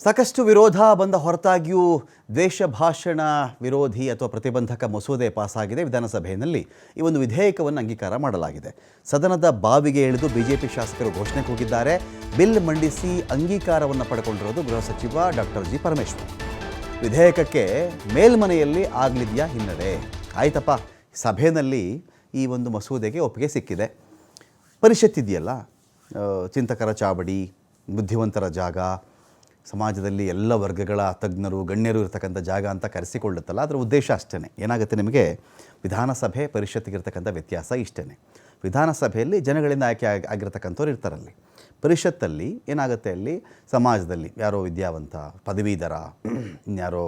ಸಾಕಷ್ಟು ವಿರೋಧ ಬಂದ ಹೊರತಾಗಿಯೂ ದ್ವೇಷ ಭಾಷಣ ವಿರೋಧಿ ಅಥವಾ ಪ್ರತಿಬಂಧಕ ಮಸೂದೆ ಪಾಸಾಗಿದೆ. ವಿಧಾನಸಭೆಯಲ್ಲಿ ಈ ಒಂದು ವಿಧೇಯಕವನ್ನು ಅಂಗೀಕಾರ ಮಾಡಲಾಗಿದೆ. ಸದನದ ಬಾವಿಗೆ ಇಳಿದು ಬಿಜೆಪಿ ಶಾಸಕರು ಘೋಷಣೆ ಕೂಗಿದ್ದಾರೆ. ಬಿಲ್ ಮಂಡಿಸಿ ಅಂಗೀಕಾರವನ್ನು ಪಡೆಕೊಂಡಿರೋದು ಗೃಹ ಸಚಿವ ಡಾಕ್ಟರ್ ಜಿ ಪರಮೇಶ್ವರ್. ವಿಧೇಯಕಕ್ಕೆ ಮೇಲ್ಮನೆಯಲ್ಲಿ ಆಗಲಿದೆಯಾ ಹಿನ್ನಡೆ? ಆಯ್ತಪ್ಪ, ಸಭೆಯಲ್ಲಿ ಈ ಒಂದು ಮಸೂದೆಗೆ ಒಪ್ಪಿಗೆ ಸಿಕ್ಕಿದೆ. ಪರಿಷತ್ತಿದೆಯಲ್ಲ, ಚಿಂತಕರ ಚಾವಡಿ, ಬುದ್ಧಿವಂತರ ಜಾಗ, ಸಮಾಜದಲ್ಲಿ ಎಲ್ಲ ವರ್ಗಗಳ ತಜ್ಞರು ಗಣ್ಯರು ಇರತಕ್ಕಂಥ ಜಾಗ ಅಂತ ಕರೆಸಿಕೊಳ್ಳುತ್ತಲ್ಲ, ಅದರ ಉದ್ದೇಶ ಅಷ್ಟೇ. ಏನಾಗುತ್ತೆ ನಿಮಗೆ, ವಿಧಾನಸಭೆ ಪರಿಷತ್ತಿಗಿರ್ತಕ್ಕಂಥ ವ್ಯತ್ಯಾಸ ಇಷ್ಟೇ. ವಿಧಾನಸಭೆಯಲ್ಲಿ ಜನಗಳಿಂದ ಆಯ್ಕೆ ಆಗಿರ್ತಕ್ಕಂಥವ್ರು ಇರ್ತಾರಲ್ಲಿ. ಪರಿಷತ್ತಲ್ಲಿ ಏನಾಗುತ್ತೆ, ಅಲ್ಲಿ ಸಮಾಜದಲ್ಲಿ ಯಾರೋ ವಿದ್ಯಾವಂತ, ಪದವೀಧರ, ಇನ್ಯಾರೋ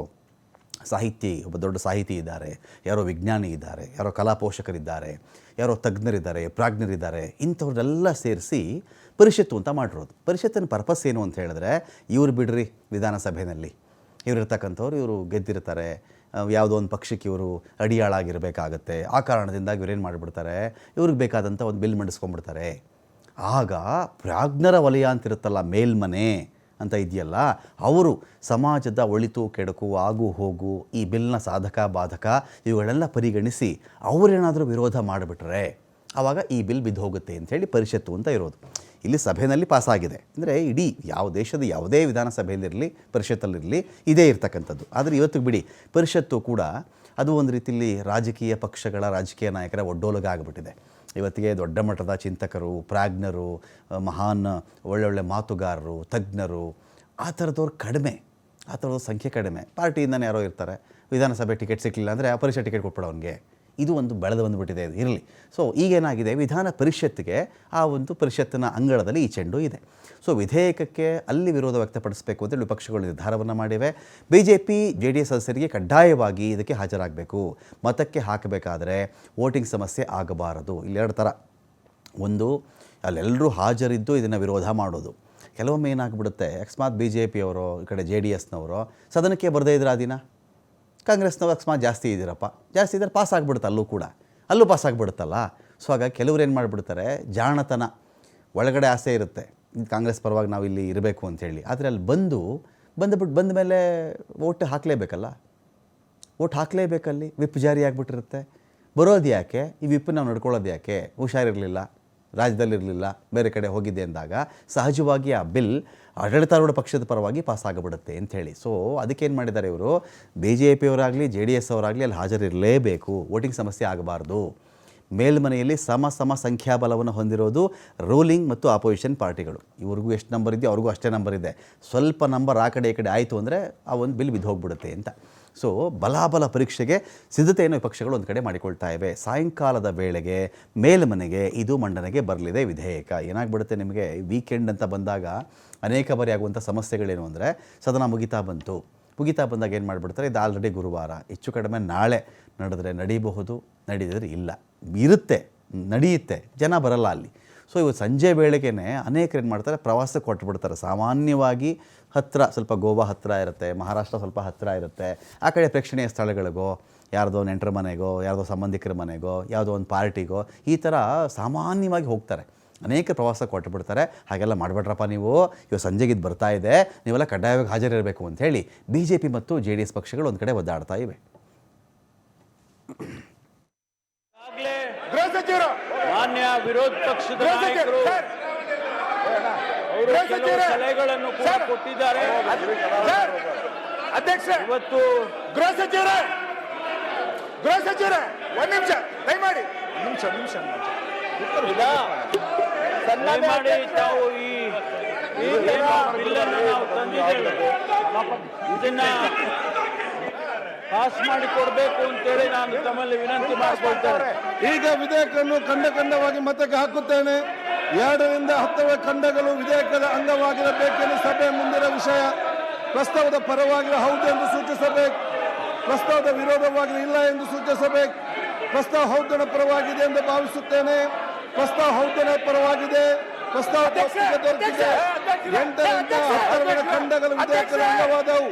ಸಾಹಿತಿ, ಒಬ್ಬ ದೊಡ್ಡ ಸಾಹಿತಿ ಇದ್ದಾರೆ, ಯಾರೋ ವಿಜ್ಞಾನಿ ಇದ್ದಾರೆ, ಯಾರೋ ಕಲಾ ಪೋಷಕರಿದ್ದಾರೆ, ಯಾರೋ ತಜ್ಞರಿದ್ದಾರೆ, ಪ್ರಾಜ್ಞರಿದ್ದಾರೆ, ಇಂಥವ್ರನ್ನೆಲ್ಲ ಸೇರಿಸಿ ಪರಿಷತ್ತು ಅಂತ ಮಾಡಿರೋದು. ಪರಿಷತ್ತಿನ ಪರ್ಪಸ್ ಏನು ಅಂತ ಹೇಳಿದ್ರೆ, ಇವ್ರು ಬಿಡ್ರಿ, ವಿಧಾನಸಭೆಯಲ್ಲಿ ಇವರಿರ್ತಕ್ಕಂಥವ್ರು ಇವರು ಗೆದ್ದಿರ್ತಾರೆ, ಯಾವುದೋ ಒಂದು ಪಕ್ಷಕ್ಕೆ ಇವರು ಅಡಿಯಾಳಾಗಿರಬೇಕಾಗತ್ತೆ, ಆ ಕಾರಣದಿಂದಾಗಿ ಇವರೇನು ಮಾಡಿಬಿಡ್ತಾರೆ, ಇವ್ರಿಗೆ ಬೇಕಾದಂಥ ಒಂದು ಬಿಲ್ ಮಂಡಿಸ್ಕೊಂಡ್ಬಿಡ್ತಾರೆ. ಆಗ ಪ್ರಾಜ್ಞರ ವಲಯ ಅಂತಿರುತ್ತಲ್ಲ, ಮೇಲ್ಮನೆ ಅಂತ ಇದೆಯಲ್ಲ, ಅವರು ಸಮಾಜದ ಒಳಿತು ಕೆಡುಕು ಆಗು ಹೋಗು, ಈ ಬಿಲ್ನ ಸಾಧಕ ಬಾಧಕ ಇವುಗಳೆಲ್ಲ ಪರಿಗಣಿಸಿ ಅವರೇನಾದರೂ ವಿರೋಧ ಮಾಡಿಬಿಟ್ರೆ ಆವಾಗ ಈ ಬಿಲ್ ಬಿದ್ದು ಹೋಗುತ್ತೆ ಅಂಥೇಳಿ ಪರಿಷತ್ತು ಅಂತ ಇರೋದು. ಇಲ್ಲಿ ಸಭೆಯಲ್ಲಿ ಪಾಸಾಗಿದೆ ಅಂದರೆ ಇಡೀ ಯಾವ ದೇಶದ ಯಾವುದೇ ವಿಧಾನಸಭೆಯಲ್ಲಿರಲಿ ಪರಿಷತ್ತಲ್ಲಿರಲಿ ಇದೇ ಇರ್ತಕ್ಕಂಥದ್ದು. ಆದರೆ ಇವತ್ತಿಗೆ ಬಿಡಿ, ಪರಿಷತ್ತು ಕೂಡ ಅದು ಒಂದು ರೀತಿಯಲ್ಲಿ ರಾಜಕೀಯ ಪಕ್ಷಗಳ ರಾಜಕೀಯ ನಾಯಕರ ಒಡ್ಡೋಲಗ ಆಗಿಬಿಟ್ಟಿದೆ. ಇವತ್ತಿಗೆ ದೊಡ್ಡ ಮಟ್ಟದ ಚಿಂತಕರು, ಪ್ರಾಜ್ಞರು, ಮಹಾನ್ ಒಳ್ಳೊಳ್ಳೆ ಮಾತುಗಾರರು, ತಜ್ಞರು, ಆ ಥರದವ್ರು ಕಡಿಮೆ, ಆ ಥರದ ಸಂಖ್ಯೆ ಕಡಿಮೆ. ಪಾರ್ಟಿಯಿಂದನೇ ಯಾರೋ ಇರ್ತಾರೆ, ವಿಧಾನಸಭೆ ಟಿಕೆಟ್ ಸಿಕ್ಕಲಿಲ್ಲ ಅಂದರೆ ಆ ಪರಿಷತ್ ಟಿಕೆಟ್ ಕೊಟ್ಬಿಡೋ ಅವನಿಗೆ. ಇದು ಒಂದು ಬೆಳೆದು ಬಂದುಬಿಟ್ಟಿದೆ, ಇದು ಇರಲಿ. ಸೊ ಈಗೇನಾಗಿದೆ, ವಿಧಾನ ಪರಿಷತ್ತಿಗೆ ಆ ಒಂದು ಪರಿಷತ್ತಿನ ಅಂಗಳದಲ್ಲಿ ಈ ಚೆಂಡು ಇದೆ. ಸೊ ವಿಧೇಯಕಕ್ಕೆ ಅಲ್ಲಿ ವಿರೋಧ ವ್ಯಕ್ತಪಡಿಸಬೇಕು ಅಂತೇಳಿ ವಿಪಕ್ಷಗಳು ನಿರ್ಧಾರವನ್ನು ಮಾಡಿವೆ. BJP JDS ಸದಸ್ಯರಿಗೆ ಕಡ್ಡಾಯವಾಗಿ ಇದಕ್ಕೆ ಹಾಜರಾಗಬೇಕು. ಮತಕ್ಕೆ ಹಾಕಬೇಕಾದರೆ ವೋಟಿಂಗ್ ಸಮಸ್ಯೆ ಆಗಬಾರದು. ಇಲ್ಲಿ ಎರಡು ಥರ, ಒಂದು ಅಲ್ಲೆಲ್ಲರೂ ಹಾಜರಿದ್ದು ಇದನ್ನು ವಿರೋಧ ಮಾಡೋದು. ಕೆಲವೊಮ್ಮೆ ಏನಾಗ್ಬಿಡುತ್ತೆ, ಅಕಸ್ಮಾತ್ BJP ಅವರು, ಈ ಕಡೆ JDSನವರು ಸದನಕ್ಕೆ ಬರದೇ ಇದ್ರೆ ಆ ದಿನ ಕಾಂಗ್ರೆಸ್ನವ್ರು ಅಕಸ್ಮಾತ್ ಜಾಸ್ತಿ ಇದ್ದೀರಪ್ಪ, ಜಾಸ್ತಿ ಇದ್ದರೆ ಪಾಸ್ ಆಗಿಬಿಡುತ್ತೆ, ಅಲ್ಲೂ ಪಾಸ್ ಆಗಿಬಿಡುತ್ತಲ್ಲ. ಸೊ ಹಾಗಾಗಿ ಕೆಲವ್ರು ಏನು ಮಾಡಿಬಿಡ್ತಾರೆ, ಜಾಣತನ, ಒಳಗಡೆ ಆಸೆ ಇರುತ್ತೆ ಕಾಂಗ್ರೆಸ್ ಪರವಾಗಿ ನಾವು ಇಲ್ಲಿ ಇರಬೇಕು ಅಂಥೇಳಿ. ಆದರೆ ಅಲ್ಲಿ ಬಂದ ಮೇಲೆ ಓಟ್ ಹಾಕಲೇಬೇಕಲ್ಲ, ಓಟ್ ಹಾಕಲೇಬೇಕಲ್ಲಿ. ವಿಪ್ ಜಾರಿ ಆಗಿಬಿಟ್ಟಿರುತ್ತೆ. ಬರೋದು ಯಾಕೆ, ಈ ವಿಪ್ ನಾವು ನಡ್ಕೊಳ್ಳೋದು ಯಾಕೆ, ಹುಷಾರಿರಲಿಲ್ಲ, ರಾಜ್ಯದಲ್ಲಿರಲಿಲ್ಲ, ಬೇರೆ ಕಡೆ ಹೋಗಿದ್ದೆ ಅಂದಾಗ ಸಹಜವಾಗಿ ಆ ಬಿಲ್ ಆಡಳಿತಾರೂಢ ಪಕ್ಷದ ಪರವಾಗಿ ಪಾಸ್ ಆಗಿಬಿಡುತ್ತೆ ಅಂಥೇಳಿ. ಸೊ ಅದಕ್ಕೇನು ಮಾಡಿದ್ದಾರೆ ಇವರು, BJP ಅವರಾಗಲಿ JDS ಅವರಾಗಲಿ ಅಲ್ಲಿ ಹಾಜರಿರಲೇಬೇಕು, ವೋಟಿಂಗ್ ಸಮಸ್ಯೆ ಆಗಬಾರ್ದು. ಮೇಲ್ಮನೆಯಲ್ಲಿ ಸಮ ಸಂಖ್ಯಾಬಲವನ್ನು ಹೊಂದಿರೋದು ರೂಲಿಂಗ್ ಮತ್ತು ಅಪೋಸಿಷನ್ ಪಾರ್ಟಿಗಳು. ಇವ್ರಿಗೂ ಎಷ್ಟು ನಂಬರ್ ಇದೆಯೋ ಅವ್ರಿಗೂ ಅಷ್ಟೇ ನಂಬರ್ ಇದೆ. ಸ್ವಲ್ಪ ನಂಬರ್ ಆ ಕಡೆ ಈ ಕಡೆ ಆಯಿತು ಅಂದರೆ ಆ ಒಂದು ಬಿಲ್ ಬಿದ್ದು ಹೋಗ್ಬಿಡುತ್ತೆ ಅಂತ. ಸೊ ಬಲಾಬಲ ಪರೀಕ್ಷೆಗೆ ಸಿದ್ಧತೆಯನ್ನು ವಿಪಕ್ಷಗಳು ಒಂದು ಕಡೆ ಮಾಡಿಕೊಳ್ತಾ ಇವೆ. ಸಾಯಂಕಾಲದ ವೇಳೆಗೆ ಮೇಲ್ಮನೆಗೆ ಇದು ಮಂಡನೆಗೆ ಬರಲಿದೆ ವಿಧೇಯಕ. ಏನಾಗ್ಬಿಡುತ್ತೆ ನಿಮಗೆ, ವೀಕೆಂಡ್ ಅಂತ ಬಂದಾಗ ಅನೇಕ ಬಾರಿ ಆಗುವಂಥ ಸಮಸ್ಯೆಗಳೇನು ಅಂದರೆ, ಸದನ ಮುಗಿತಾ ಬಂದಾಗ ಏನು ಮಾಡಿಬಿಡ್ತಾರೆ, ಇದು ಆಲ್ರೆಡಿ ಗುರುವಾರ, ಹೆಚ್ಚು ಕಡಿಮೆ ನಾಳೆ ನಡೆದ್ರೆ ನಡೀಬಹುದು, ನಡೀದಿದ್ರೆ ಇಲ್ಲ, ಇರುತ್ತೆ, ನಡೆಯುತ್ತೆ, ಜನ ಬರಲ್ಲ ಅಲ್ಲಿ. ಸೊ ಇವತ್ತು ಸಂಜೆ ವೇಳೆಗೇ ಅನೇಕರು ಏನು ಮಾಡ್ತಾರೆ, ಪ್ರವಾಸಕ್ಕೆ ಹೊರಟುಬಿಡ್ತಾರೆ. ಸಾಮಾನ್ಯವಾಗಿ ಹತ್ತಿರ, ಸ್ವಲ್ಪ ಗೋವಾ ಹತ್ತಿರ ಇರುತ್ತೆ, ಮಹಾರಾಷ್ಟ್ರ ಸ್ವಲ್ಪ ಹತ್ತಿರ ಇರುತ್ತೆ, ಆ ಕಡೆ ಪ್ರೇಕ್ಷಣೀಯ ಸ್ಥಳಗಳಿಗೋ, ಯಾರ್ದೋ ನೆಂಟರ ಮನೆಗೋ, ಯಾರ್ದೋ ಸಂಬಂಧಿಕರ ಮನೆಗೋ, ಯಾವುದೋ ಒಂದು ಪಾರ್ಟಿಗೋ, ಈ ಥರ ಸಾಮಾನ್ಯವಾಗಿ ಹೋಗ್ತಾರೆ. ಅನೇಕ ಪ್ರವಾಸಕ್ಕೆ ಹೊರಟುಬಿಡ್ತಾರೆ. ಹಾಗೆಲ್ಲ ಮಾಡಬೇಡ್ರಪ್ಪ ನೀವು, ಇವಾಗ ಸಂಜೆಗೆ ಇದು ಬರ್ತಾ ಇದೆ, ನೀವೆಲ್ಲ ಕಡ್ಡಾಯವಾಗಿ ಹಾಜರಿರಬೇಕು ಅಂಥೇಳಿ BJP ಮತ್ತು JDS ಪಕ್ಷಗಳು ಒಂದು ಕಡೆ ಒದ್ದಾಡ್ತಾ ಇವೆ. ಮಾನ್ಯ ವಿರೋಧ ಪಕ್ಷದ ನಾಯಕರು ಅವರು ಕೆಲವು ಸಲಹೆಗಳನ್ನು ಕೂಡ ಕೊಟ್ಟಿದ್ದಾರೆ. ಅಧ್ಯಕ್ಷ, ಇವತ್ತು ಗೃಹ ಸಚಿವರೇ ಒಂದು ನಿಮಿಷ ದಯಮಾಡಿ, ನಿಮಿಷ ದಯಮಾಡಿ ತಾವು ಈ ಬಿಲ್ಲನ್ನು ನಾವು ತಂದಿದ್ದೇವೆ, ಇದನ್ನ ಪಾಸ್ ಮಾಡಿ ಕೊಡಬೇಕು ಅಂತೇಳಿ ನಾನು ತಮ್ಮಲ್ಲಿ ವಿನಂತಿ ಮಾಡಿಕೊಳ್ತೇನೆ. ಈಗ ವಿಧೇಯಕವನ್ನು ಖಂಡವಾಗಿ ಮತಕ್ಕೆ ಹಾಕುತ್ತೇನೆ. 2 ರಿಂದ 10 ಖಂಡಗಳು ವಿಧೇಯಕದ ಅಂಗವಾಗಿರಬೇಕೆಂದು ಸಭೆ ಮುಂದಿನ ವಿಷಯ. ಪ್ರಸ್ತಾವದ ಪರವಾಗಿ ಹೌದು ಎಂದು ಸೂಚಿಸಬೇಕು, ಪ್ರಸ್ತಾವದ ವಿರೋಧವಾಗಿ ಇಲ್ಲ ಎಂದು ಸೂಚಿಸಬೇಕು. ಪ್ರಸ್ತಾವ ಹೌದನ ಪರವಾಗಿದೆ ಎಂದು ಭಾವಿಸುತ್ತೇನೆ. ಪ್ರಸ್ತಾವ ಹೌದನ ಪರವಾಗಿದೆ. ಪ್ರಸ್ತಾವ 8 ರಿಂದ 10 ಖಂಡಗಳು ವಿಧೇಯಕದ ಅಂಗವಾದವು.